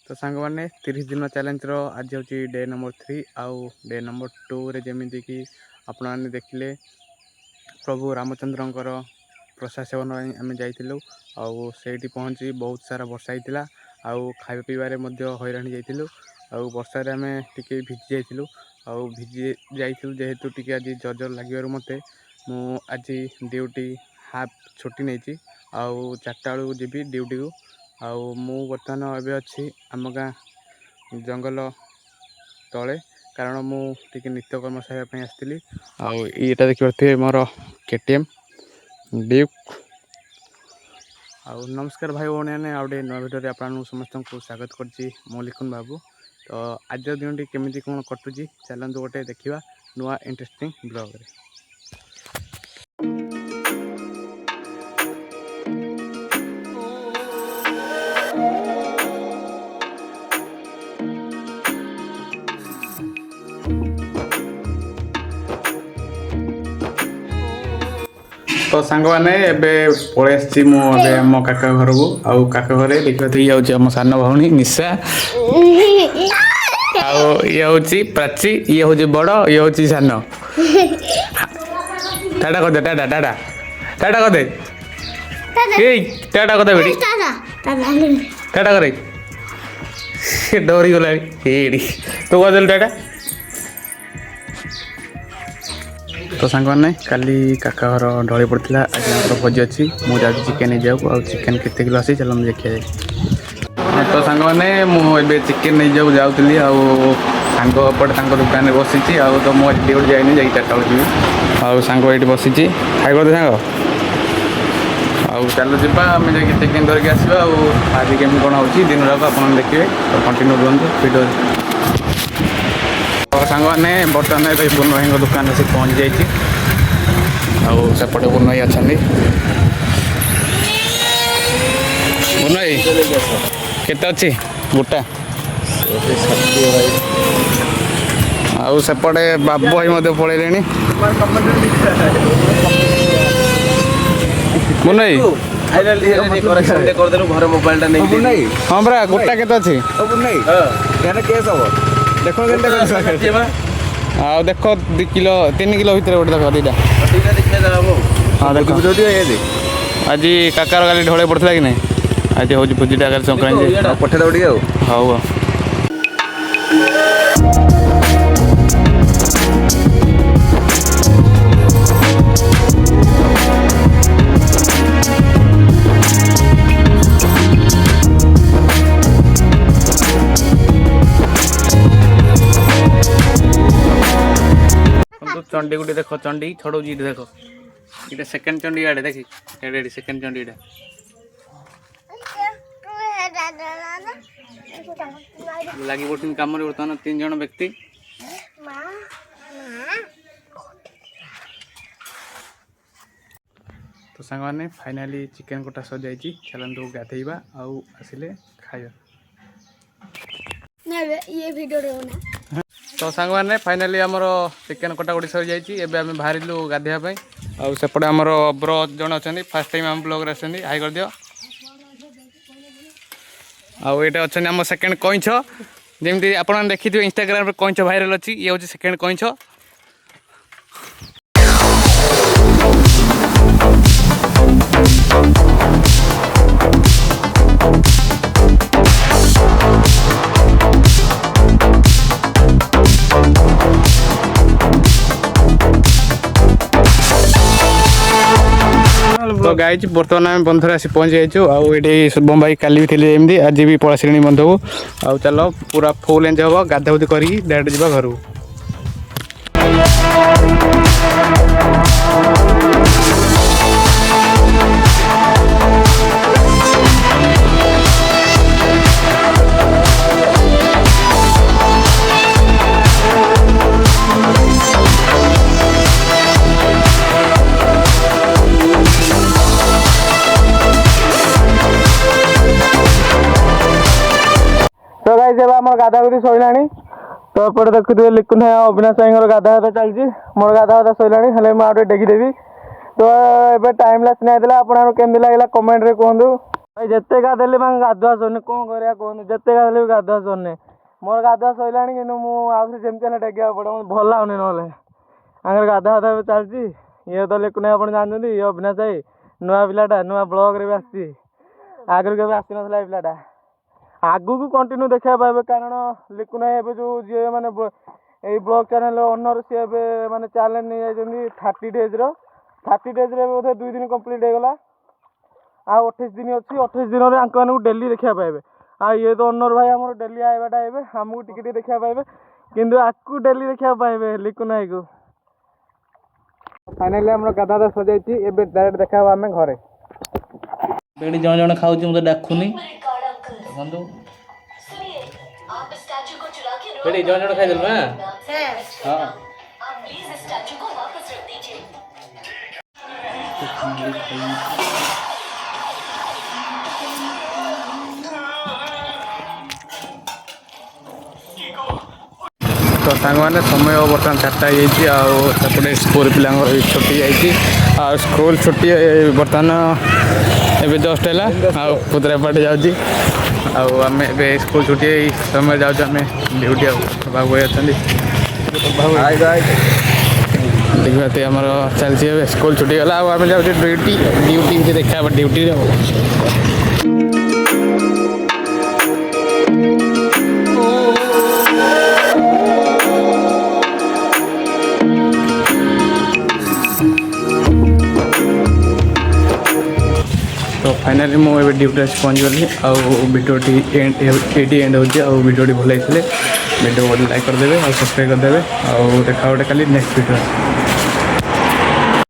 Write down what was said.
तो सांग मैंने 30 दिन चैलेंज आज हूँ डे नंबर 3 आउ डे नंबर 2 रे जमीती कि आपण मैंने देखिले प्रभु रामचंद्रंकर प्रसाद सेवन आम जाइलु आउ से पहुँची बहुत सारा वर्षा होता आउ खाଇବା ପିଇବାରେ ମଧ୍ୟ ହଇରାଣ ଯାଇଥିଲୁ ଆଉ ବର୍ଷାରେ ଆମେ ଟିକେ ଭିଜି ଯାଇଥିଲୁ ଆଉ ଭିଜି ଯାଇଥିଲୁ ଯେହେତୁ ଟିକେ ଆଜି ଜର୍ଜର ଲାଗିବାରୁ ମୋତେ ମୁଁ ଆଜି ଡ୍ୟୁଟି ହାଫ୍ ଛୁଟି ନେଇଛି ଆଉ 4ଟା ବେଳକୁ ଯିବି ଡ୍ୟୁଟିକୁ ଆଉ ମୁଁ ବର୍ତ୍ତମାନ ଏବେ ଅଛି ଆମ ଗାଁ ଜଙ୍ଗଲ ତଳେ କାରଣ ମୁଁ ଟିକେ ନିତ୍ୟକର୍ମ ସାରିବା ପାଇଁ ଆସିଥିଲି ଆଉ ଏଇଟା ଦେଖିପାରୁଥିବେ ମୋର KTM ଡ୍ୟୁକ୍। ଆଉ ନମସ୍କାର ଭାଇ ଭଉଣୀମାନେ ଆଉ ଗୋଟେ ନୂଆ ଭିଡ଼ିଓରେ ଆପଣଙ୍କୁ ସମସ୍ତଙ୍କୁ ସ୍ୱାଗତ କରୁଛି ମୁଁ ଲିକୁନ ବାବୁ। ତ ଆଜିର ଦିନଟି କେମିତି କ'ଣ କଟୁଛି ଚାଲନ୍ତୁ ଗୋଟେ ଦେଖିବା ନୂଆ ଇଣ୍ଟରେଷ୍ଟିଂ ବ୍ଲଗ୍ରେ। तो सांग मैंने पलि आसी मुझे मो काका घर को आउ काका घरे देखा ये आम सान भौणी निशा ये हूँ प्राची ये हूँ बड़ ये हूँ सान टाटा कर दे टाटा टाटा टाटा कर दे टाटा कर दे बेटी टाटा करे डरी गला तू कह टाटा। तो सांग मैंने काली काका घर ढली पड़ता आज भोजी अच्छी मुझे चिकेन नहीं जाऊ और चिकेन केते किलो आसी चलो देखिए जाए। तो सांग मैंने मुझे चिकेन नहीं जाऊँगी सांग एपटे दुकान में बसी तो मुझे ड्यूटी जाइनी जा 4टा बेलू जी आउ सांग ये बसी खाई कर सांग आउ चलो जा चिकेन धरिक आसवा आज केमी कौन हो दिन जाक आप देखिए तो कंटिन्यू रुहतु वीडियो। सांग मैंने बर्तमान पूर्ण भाई दुकान से पहुँच जाइए सेपटे पूर्ण भाई अच्छा पूर्ण भाई केते अच्छी गोटा आउ सेपटे बाबू भाई पलैले मुन्ना हाँ बरा गोटा के अच्छी देखो देख 2 किलो 3 किलो भितर गोटे देख दीटा हाँ देख आज काकार गाली ढोले पड़ता कि नहीं आज हूँ भोजीटा काली संक्रांति पठे दौ हाँ चंडी गुटी देख चंडी छड़ौ जी देख ये सेकेंड चंडी आड़े देखी एडे सेकेंड चंडी लगी पड़ती कम बर्तमान 3 जन व्यक्ति। तो सांग मैंने फाइनाली चिकेन कोटा सज जाइए चलते गाधेबा आउ आसिले खाइबा ये वीडियो तो सांग मैंने फाइनाली आमर चिकेन कटाकटी सरी जाइए आम बाहर गाधेवाई आउ सेपटे आमर ब्रो जन अच्छा फास्ट टाइम आम ब्लॉग आसछन्ती हाई कर दियो आउ ये अच्छा आम सेकेंड कईछ जमी आप देखी इंस्टाग्राम कईछ भाइराल अच्छी ये हूँ सेकेंड कईछ। तो गाइज बर्तमान आम बंधर आसी पहुँच जाइए आउे शुभम भाई काली भी थे एमती आज भी पलि बंध को आउ चलो पूरा फुल एंजय हम गाधाउदी कर डायरेक्ट जा घर। तो गाइस जब आम गाधागुधी सैला तो एपटे देखुए लिकुन है अविनाश भाई गाधा चलती मोर गाधा सैला हेल्ले मुझे डेगिदेवी तो ये टाइम लास्ट नहीं आपको केमती लगे कमेंट रे कहूँ। भाई जिते गाधेली मैं गाधुआ सरनी कौन करा कहूँ जिते गाधेली भी गाधुआ सरनी मोर गाधुआ सरलानी कि मुझे जमी टेकिया पड़े मत भल लगुनि ना गाधा गाधा चलती ये तो लिखुन आप जानते ये अविनाश भाई नुआ पिलाटा नुआ ब्लॉग रे भी आसी आगु के आसी ना पिलाटा आगु को कंटिन्यू देखा पाए कारण लिखुन भाई जो जी मैंने ये ब्लॉग चैनल ओनर सी मैंने चैलेंज नहीं जाइए 30 डेज बोधे 2 दिन कंप्लीट होगा आ 28 दिन अच्छी 28 दिन में डेली देखा पाए आ ये तो ओनर भाई आम डेली आवाटा आए आमको टिके देखा पाए कि आपको डेली देखा पाए लिखुन भाई को फाइनाली आम गाधा सजाई डायरेक्ट देखा आम घरे बेटी जन जन खाऊँ मुझे डाकुनी देखो बेटी जन जन खाईदेलु हाँ तो सांग मैंने समय बर्तमान 4टा आउटे स्कूल पिला छुट्टी जाइए स्कूल छुट्टी बर्तमान एवं जस्ट है पुतरा पाटे जाऊँगी आम ए स्कूल छुट्टी समय जाऊँ आम ड्यूटी बाबू भाई अच्छा देखते आम चलती स्कूल छुट्टी गला आम जाऊँ ड्यूटी ड्यूटी देखा ड्यूटी तो फाइनाली मुझे ड्यूटी पहुँच गली भिडियोटी एंड हो भिडियोटी भल होते भिडियो को लाइक करदे और सब्सक्राइब करदे और देखा गोटे खाली नेक्स्ट भिडियो।